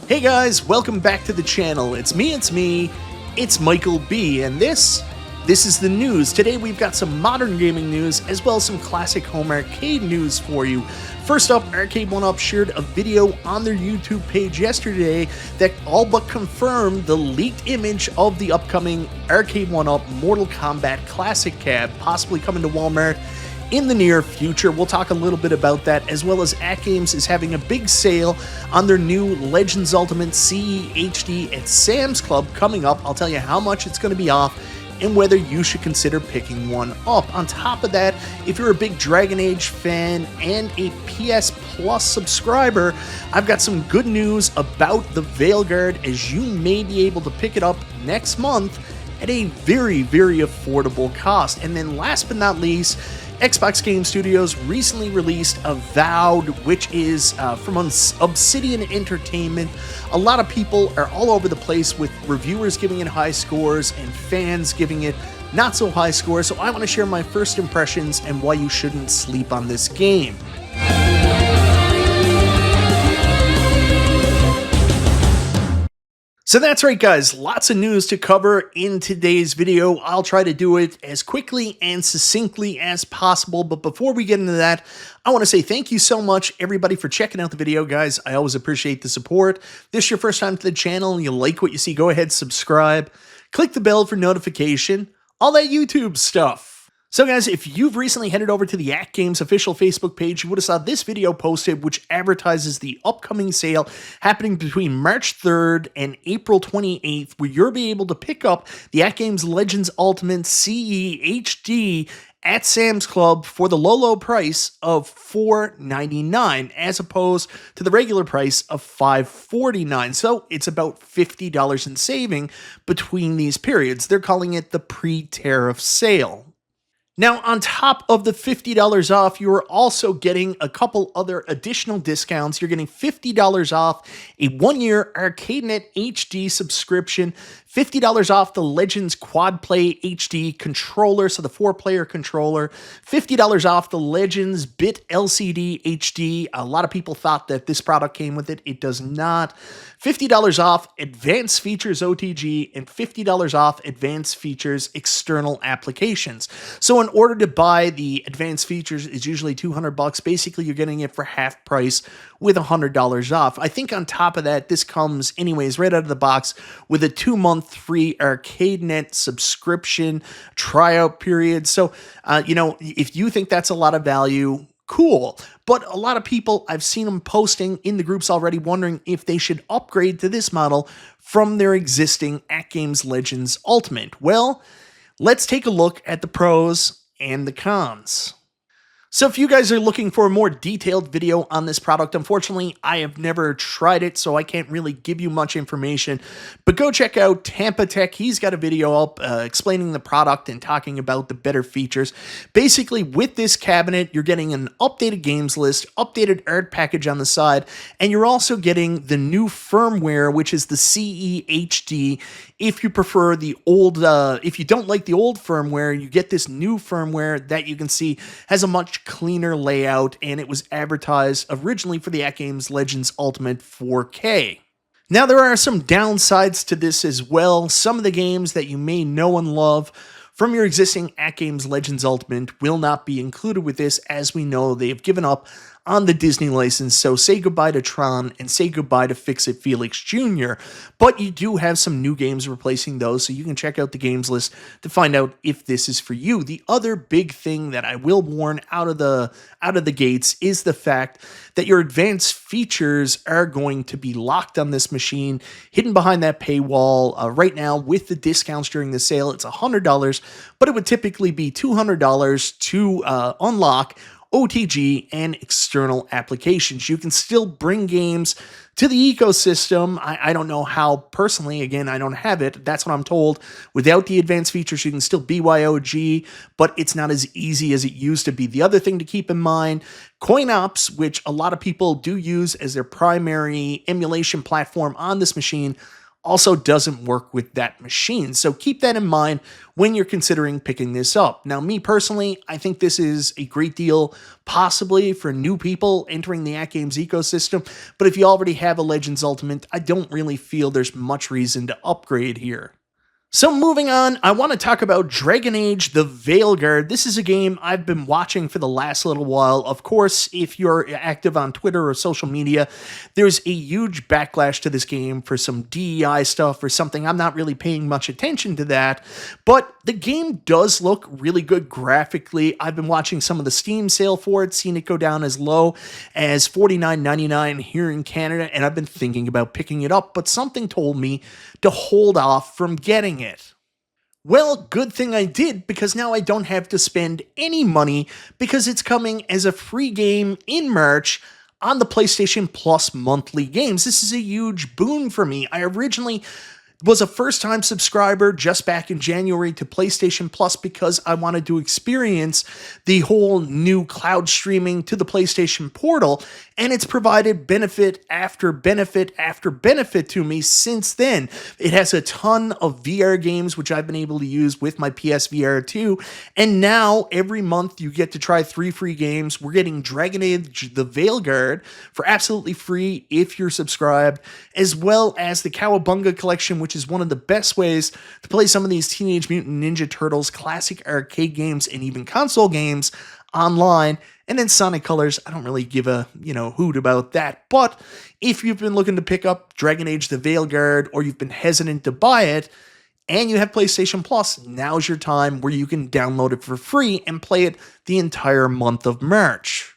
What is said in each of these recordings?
Hey guys, welcome back to the channel. It's me, it's Michael B, and this is the news. Today we've got some modern gaming news as well as some classic home arcade news for you. First up, Arcade1Up shared a video on their YouTube page yesterday that all but confirmed the leaked image of the upcoming Arcade1Up Mortal Kombat Classic Cab, possibly coming to Walmart in the near future. We'll talk a little bit about that, as well as AtGames is having a big sale on their new Legends Ultimate CE HD at Sam's Club coming up. I'll tell you how much it's going to be off and whether you should consider picking one up. On top of that, if you're a big DragonAge fan and a PS Plus subscriber, I've got some good news about the Veilguard, as you may be able to pick it up next month at a very, very affordable cost. And then last but not least, Xbox Game Studios recently released Avowed, which is from Obsidian Entertainment. A lot of people are all over the place with reviewers giving it high scores and fans giving it not so high scores, so I want to share my first impressions and why you shouldn't sleep on this game. So that's right, guys, lots of news to cover in today's video. I'll try to do it as quickly and succinctly as possible, but before we get into that, I want to say thank you so much, everybody, for checking out the video, guys. I always appreciate the support. If this is your first time to the channel and you like what you see, go ahead, subscribe, click the bell for notification, all that YouTube stuff. So guys, if you've recently headed over to the AtGames official Facebook page, you would have saw this video posted, which advertises the upcoming sale happening between March 3rd and April 28th, where you'll be able to pick up the AtGames Legends Ultimate CE HD at Sam's Club for the low price of $4.99, as opposed to the regular price of $5.49. So it's about $50 in saving between these periods. They're calling it the pre-tariff sale. Now, on top of the $50 off, you are also getting a couple other additional discounts. You're getting $50 off a one-year ArcadeNet HD subscription, $50 off the Legends Quad Play HD controller, so the 4-player controller, $50 off the Legends Bit LCD HD. A lot of people thought that this product came with it. It does not. $50 off Advanced Features OTG, and $50 off Advanced Features External Applications. So in order to buy the Advanced Features, it's usually $200. Basically, you're getting it for half price with $100 off. I think on top of that, this comes anyways right out of the box with a 2-month free ArcadeNet subscription tryout period. So, if you think that's a lot of value, cool. But a lot of people, I've seen them posting in the groups already, wondering if they should upgrade to this model from their existing AtGames Legends Ultimate. Well, let's take a look at the pros and the cons. So if you guys are looking for a more detailed video on this product, unfortunately, I have never tried it, so I can't really give you much information. But go check out Tampa Tech. He's got a video up explaining the product and talking about the better features. Basically, with this cabinet, you're getting an updated games list, updated art package on the side, and you're also getting the new firmware, which is the CE HD. If you prefer the old, if you don't like the old firmware, you get this new firmware that you can see has a much cleaner layout, and it was advertised originally for the AtGames Legends Ultimate 4K. Now, there are some downsides to this as well. Some of the games that you may know and love from your existing AtGames Legends Ultimate will not be included with this, as we know they have given up on the Disney license, so say goodbye to Tron and say goodbye to Fix-It Felix Jr., but you do have some new games replacing those, so you can check out the games list to find out if this is for you. The other big thing that I will warn out of the gates is the fact that your advanced features are going to be locked on this machine, hidden behind that paywall. Right now, with the discounts during the sale, it's $100, but it would typically be $200 to unlock OTG and external applications. You can still bring games to the ecosystem. I don't know how personally, again, I don't have it. That's what I'm told. Without the advanced features, you can still BYOG, but it's not as easy as it used to be. The other thing to keep in mind, CoinOps, which a lot of people do use as their primary emulation platform on this machine, also doesn't work with that machine. So keep that in mind when you're considering picking this up. Now, me personally, I think this is a great deal, possibly for new people entering the AtGames ecosystem. But if you already have a Legends Ultimate, I don't really feel there's much reason to upgrade here. So moving on, I want to talk about DragonAge the Veilguard. This is a game I've been watching for the last little while. Of course, if you're active on Twitter or social media, there's a huge backlash to this game for some DEI stuff or something. I'm not really paying much attention to that, but the game does look really good graphically. I've been watching some of the Steam sale for it, seen it go down as low as $49.99 here in Canada, and I've been thinking about picking it up, but something told me to hold off from getting it. Well, good thing I did, because now I don't have to spend any money because it's coming as a free game in March on the PlayStation Plus monthly games. This is a huge boon for me. I originally was a first-time subscriber just back in January to PlayStation Plus because I wanted to experience the whole new cloud streaming to the PlayStation Portal, and it's provided benefit after benefit after benefit to me since then. It has a ton of VR games, which I've been able to use with my PSVR 2, and now every month you get to try 3 free games. We're getting DragonAge the Veilguard for absolutely free if you're subscribed, as well as the Cowabunga Collection, which is one of the best ways to play some of these Teenage Mutant Ninja Turtles classic arcade games and even console games online. And then Sonic Colors, I don't really give a, hoot about that. But if you've been looking to pick up DragonAge the Veilguard, or you've been hesitant to buy it, and you have PlayStation Plus, now's your time where you can download it for free and play it the entire month of March.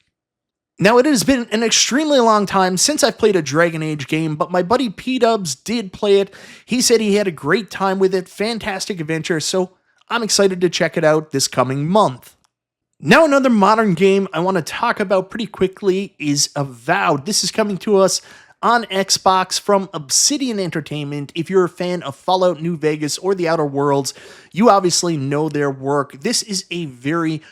Now, it has been an extremely long time since I've played a DragonAge game, but my buddy P-Dubs did play it. He said he had a great time with it, fantastic adventure, so I'm excited to check it out this coming month. Now, another modern game I want to talk about pretty quickly is Avowed. This is coming to us on Xbox from Obsidian Entertainment. If you're a fan of Fallout New Vegas or The Outer Worlds, you obviously know their work. This is a very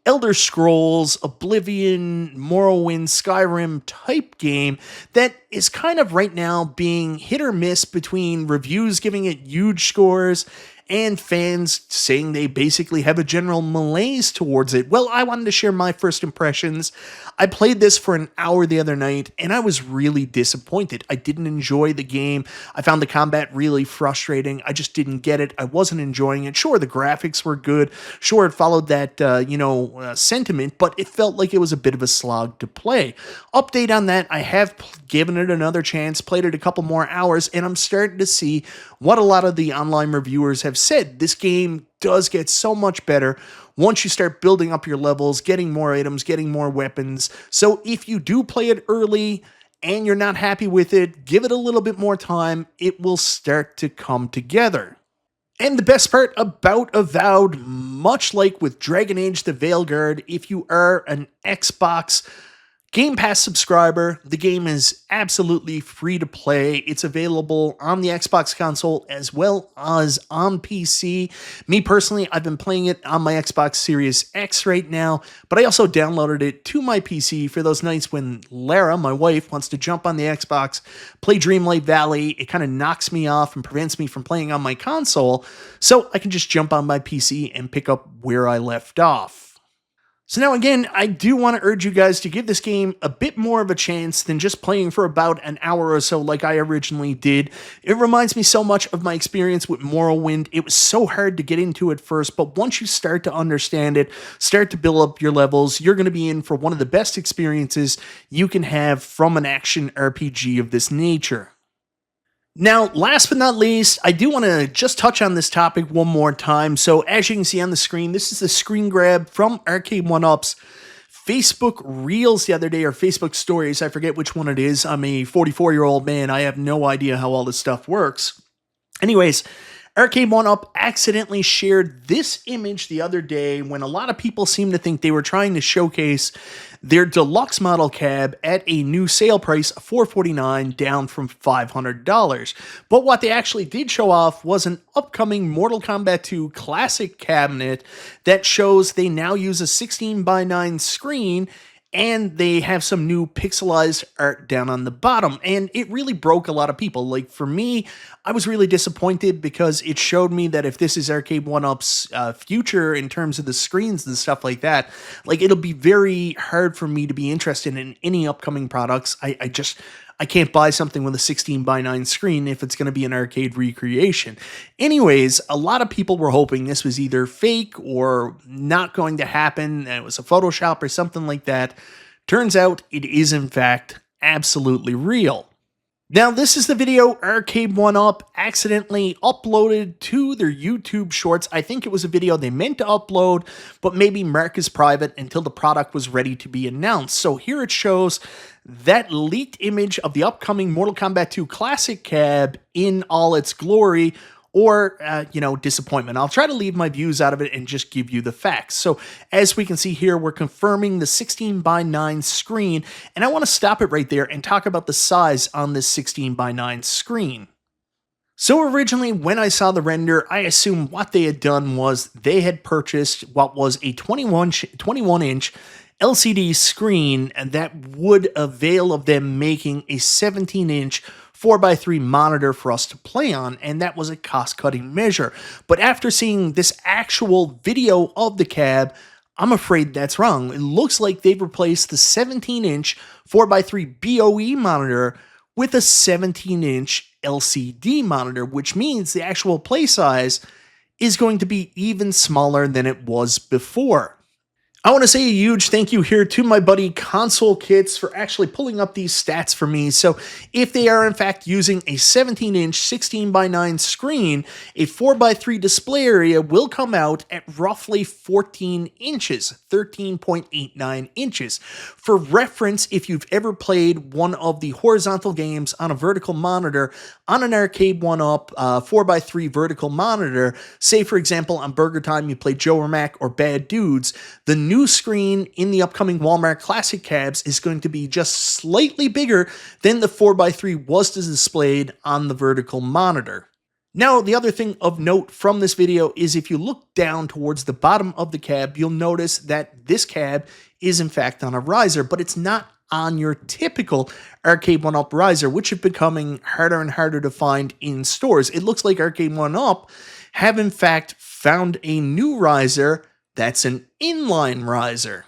Elder Scrolls, Oblivion, Morrowind, Skyrim type game that is kind of right now being hit or miss between reviews giving it huge scores and fans saying they basically have a general malaise towards it. Well, I wanted to share my first impressions. I played this for an hour the other night, and I was really disappointed. I didn't enjoy the game. I found the combat really frustrating. I just didn't get it. I wasn't enjoying it. Sure, the graphics were good. Sure, it followed that, sentiment, but it felt like it was a bit of a slog to play. Update on that, I have given it another chance, played it a couple more hours, and I'm starting to see what a lot of the online reviewers have said. This game does get so much better once you start building up your levels, getting more items, getting more weapons. So if you do play it early and you're not happy with it, give it a little bit more time. It will start to come together. And the best part about Avowed, much like with DragonAge the Veilguard, if you are an Xbox Game Pass subscriber, the game is absolutely free to play. It's available on the Xbox console as well as on PC. Me personally, I've been playing it on my Xbox Series X right now, but I also downloaded it to my PC for those nights when Lara, my wife, wants to jump on the Xbox, play Dreamlight Valley. It kind of knocks me off and prevents me from playing on my console, so I can just jump on my PC and pick up where I left off. So now again, I do want to urge you guys to give this game a bit more of a chance than just playing for about an hour or so like I originally did. It reminds me so much of my experience with Morrowind. It was so hard to get into at first, but once you start to understand it, start to build up your levels, you're going to be in for one of the best experiences you can have from an action RPG of this nature. Now, last but not least, I do want to just touch on this topic one more time. So as you can see on the screen, this is the screen grab from Arcade1Up's Facebook Reels the other day, or Facebook Stories. I forget which one it is. I'm a 44-year-old man. I have no idea how all this stuff works. Anyways, Arcade1Up accidentally shared this image the other day when a lot of people seem to think they were trying to showcase their deluxe model cab at a new sale price of $449, down from $500. But what they actually did show off was an upcoming Mortal Kombat 2 classic cabinet that shows they now use a 16:9 screen and they have some new pixelized art down on the bottom, and it really broke a lot of people. Like, for me, I was really disappointed because it showed me that if this is Arcade1Up's future in terms of the screens and stuff like that, like, it'll be very hard for me to be interested in any upcoming products. I can't buy something with a 16:9 screen if it's going to be an arcade recreation. Anyways, a lot of people were hoping this was either fake or not going to happen, and it was a Photoshop or something like that. Turns out it is, in fact, absolutely real. Now, this is the video Arcade1Up accidentally uploaded to their YouTube Shorts. I think it was a video they meant to upload, but maybe mark as private until the product was ready to be announced. So here it shows that leaked image of the upcoming Mortal Kombat 2 Classic cab in all its glory, or, disappointment. I'll try to leave my views out of it and just give you the facts. So, as we can see here, we're confirming the 16:9 screen, and I want to stop it right there and talk about the size on this 16:9 screen. So originally, when I saw the render, I assumed what they had done was they had purchased what was a 21-inch LCD screen that would avail of them making a 17-inch 4x3 monitor for us to play on, and that was a cost-cutting measure. But after seeing this actual video of the cab, I'm afraid that's wrong. It looks like they've replaced the 17-inch 4x3 BOE monitor with a 17-inch LCD monitor, which means the actual play size is going to be even smaller than it was before. I want to say a huge thank you here to my buddy Console Kits for actually pulling up these stats for me. So if they are in fact using a 17-inch 16:9 screen, a 4x3 display area will come out at roughly 14 inches, 13.89 inches. For reference, if you've ever played one of the horizontal games on a vertical monitor on an Arcade1Up 4x3 vertical monitor, say for example on Burger Time you play Joe or Mac or Bad Dudes, the new screen in the upcoming Walmart Classic cabs is going to be just slightly bigger than the 4x3 was displayed on the vertical monitor. Now, the other thing of note from this video is if you look down towards the bottom of the cab, you'll notice that this cab is in fact on a riser, but it's not on your typical Arcade1Up riser, which is becoming harder and harder to find in stores. It looks like Arcade1Up have in fact found a new riser that's an inline riser.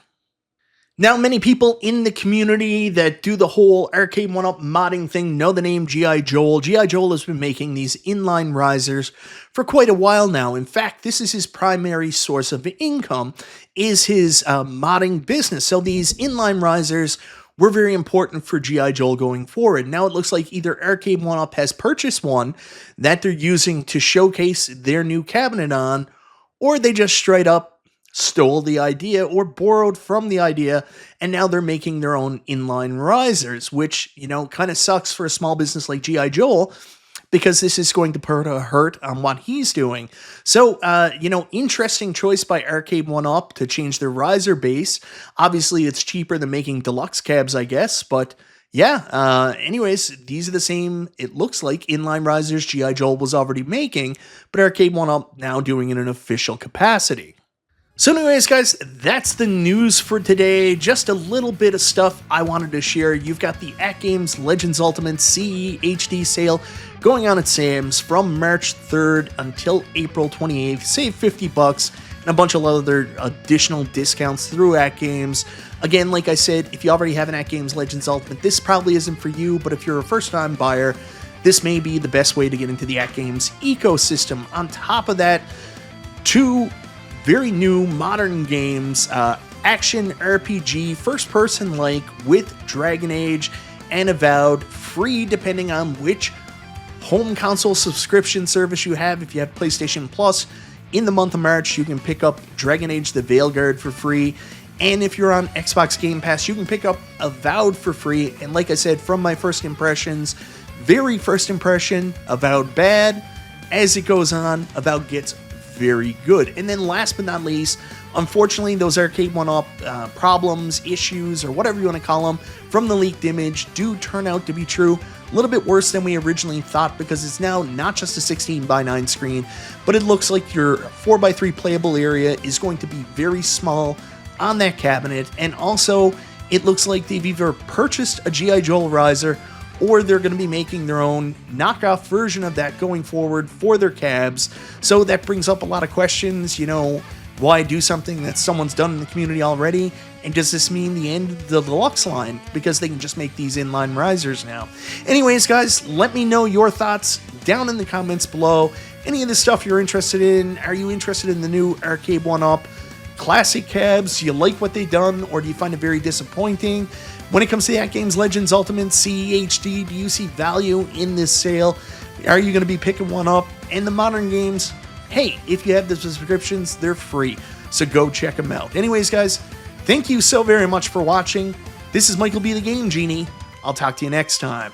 Now, many people in the community that do the whole Arcade1Up modding thing know the name G.I. Joel. G.I. Joel has been making these inline risers for quite a while now. In fact, this is his primary source of income, is his modding business. So these inline risers were very important for G.I. Joel going forward. Now it looks like either Arcade1Up has purchased one that they're using to showcase their new cabinet on, or they just straight up stole the idea or borrowed from the idea, and now they're making their own inline risers, which, kind of sucks for a small business like G.I. Joel, because this is going to put a hurt on what he's doing. So, interesting choice by Arcade1Up to change their riser base. Obviously, it's cheaper than making deluxe cabs, I guess, but yeah, anyways, these are the same, it looks like, inline risers G.I. Joel was already making, but Arcade1Up now doing it in an official capacity. So anyways, guys, that's the news for today. Just a little bit of stuff I wanted to share. You've got the AtGames Legends Ultimate CE HD sale going on at Sam's from March 3rd until April 28th. Save $50 and a bunch of other additional discounts through AtGames. Again, like I said, if you already have an AtGames Legends Ultimate, this probably isn't for you, but if you're a first-time buyer, this may be the best way to get into the AtGames ecosystem. On top of that, two very new modern games, action RPG, first person like with DragonAge and Avowed, free depending on which home console subscription service you have. If you have PlayStation Plus, in the month of March, you can pick up DragonAge the Veilguard for free. And if you're on Xbox Game Pass, you can pick up Avowed for free. And like I said, from my first impressions, very first impression, Avowed bad. As it goes on, Avowed gets very good. And then last but not least, unfortunately, those Arcade1Up problems, issues, or whatever you want to call them, from the leaked image do turn out to be true. A little bit worse than we originally thought, because it's now not just a 16:9 screen, but it looks like your 4x3 playable area is going to be very small on that cabinet, and also It looks like they've either purchased a G.I. Joe riser or they're going to be making their own knockoff version of that going forward for their cabs. So that brings up a lot of questions, you know, why do something that someone's done in the community already? And does this mean the end of the deluxe line? Because they can just make these inline risers now. Anyways, guys, let me know your thoughts down in the comments below. Any of this stuff you're interested in? Are you interested in the new Arcade1Up classic cabs? Do you like what they've done, or do you find it very disappointing? When it comes to the AtGames Legends Ultimate CEHD, do you see value in this sale? Are you going to be picking one up? And the modern games, hey, if you have the subscriptions, they're free, so go check them out. Anyways, guys, thank you so very much for watching. This is Michael B. the Game Genie. I'll talk to you next time.